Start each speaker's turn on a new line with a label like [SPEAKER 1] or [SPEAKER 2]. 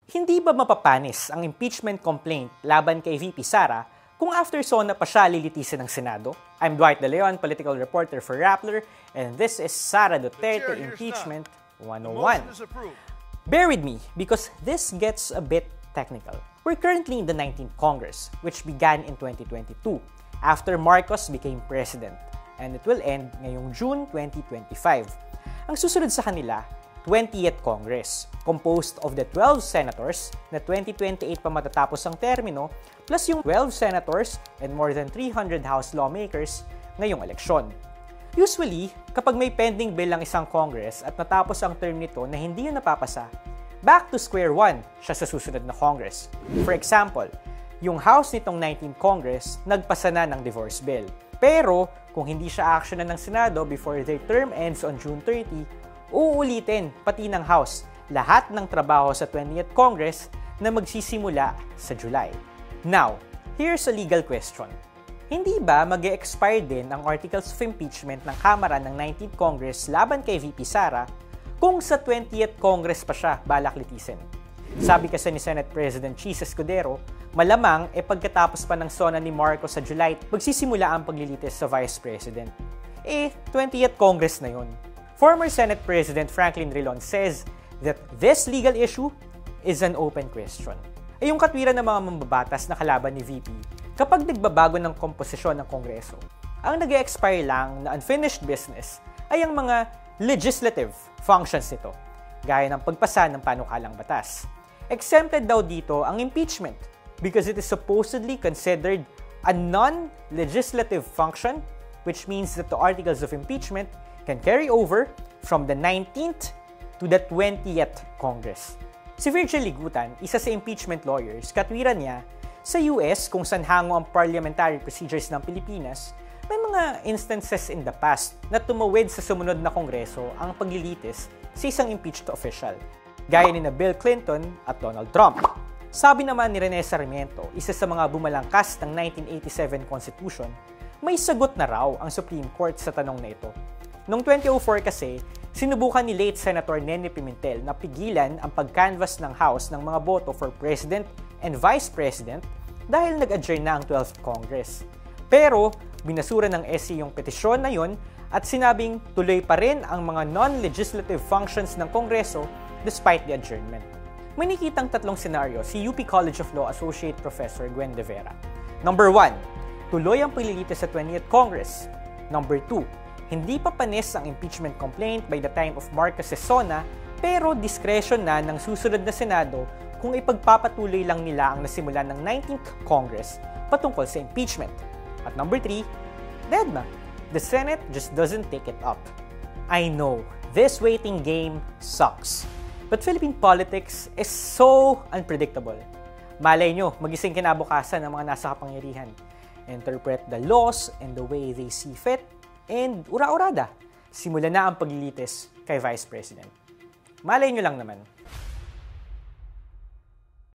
[SPEAKER 1] Hindi ba mapapanis ang impeachment complaint laban kay VP Sara kung after SONA pa siya lilitisin ng Senado? I'm Dwight De Leon, political reporter for Rappler, and this is Sara Duterte Impeachment 101. Bear with me because this gets a bit technical. We're currently in the 19th Congress, which began in 2022 after Marcos became president, and it will end ngayong June 2025. Ang susunod sa kanila, 20th Congress, composed of the 12 senators na 2028 pa matatapos ang termino, plus yung 12 senators and more than 300 House lawmakers ngayong eleksyon. Usually, kapag may pending bill ang isang Congress at natapos ang term nito na hindi yun napapasa, back to square one siya sa susunod na Congress. For example, yung House nitong 19th Congress nagpasa na ng divorce bill. Pero kung hindi siya actionan ng Senado before their term ends on June 30, uulitin pati ng House lahat ng trabaho sa 20th Congress na magsisimula sa July. Now, here's a legal question. Hindi ba mag-e-expire din ang articles of impeachment ng Kamara ng 19th Congress laban kay VP Sara kung sa 20th Congress pa siya balak litisin? Sabi kasi ni Senate President Chis Escudero, malamang pagkatapos pa ng SONA ni Marcos sa July, magsisimula ang paglilitis sa Vice President. 20th Congress na yun. Former Senate President Franklin Drilon says that this legal issue is an open question. Yung katwiran ng mga mambabatas na kalaban ni VP, kapag nagbabago ng komposisyon ng Kongreso, ang nag-expire lang na unfinished business ay ang mga legislative functions nito, gaya ng pagpasa ng panukalang batas. Exempted daw dito ang impeachment because it is supposedly considered a non-legislative function, which means that the articles of impeachment can carry over from the 19th to the 20th Congress. Si Virgil Ligutan, isa sa impeachment lawyers, katwiran niya, sa US kung saan hango ang parliamentary procedures ng Pilipinas, may mga instances in the past na tumawid sa sumunod na Kongreso ang paglilitis sa isang impeached official, gaya ni na Bill Clinton at Donald Trump. Sabi naman ni Rene Sarmiento, isa sa mga bumalangkas ng 1987 Constitution, may sagot na raw ang Supreme Court sa tanong na ito. Noong 2004 kasi, sinubukan ni late Senator Nene Pimentel na pigilan ang pag-canvass ng House ng mga boto for President and Vice President dahil nag-adjourn na ang 12th Congress. Pero, binasura ng SC yung petisyon na yun at sinabing tuloy pa rin ang mga non-legislative functions ng Kongreso despite the adjournment. May nakitang tatlong senaryo si UP College of Law Associate Professor Gwen De Vera. Number 1, tuloy ang paglilitis sa 20th Congress. Number 2, hindi pa panis ang impeachment complaint by the time of Marcos' SONA pero discretion na ng susunod na Senado kung ipagpapatuloy lang nila ang nasimulan ng 19th Congress patungkol sa impeachment. At number 3, deadma. The Senate just doesn't take it up. I know, this waiting game sucks. But Philippine politics is so unpredictable. Malay nyo, magising kinabukasan ng mga nasa kapangyarihan. Interpret the laws and the way they see fit, and ura-urada, simula na ang paglilitis kay Vice President. Malay nyo lang naman.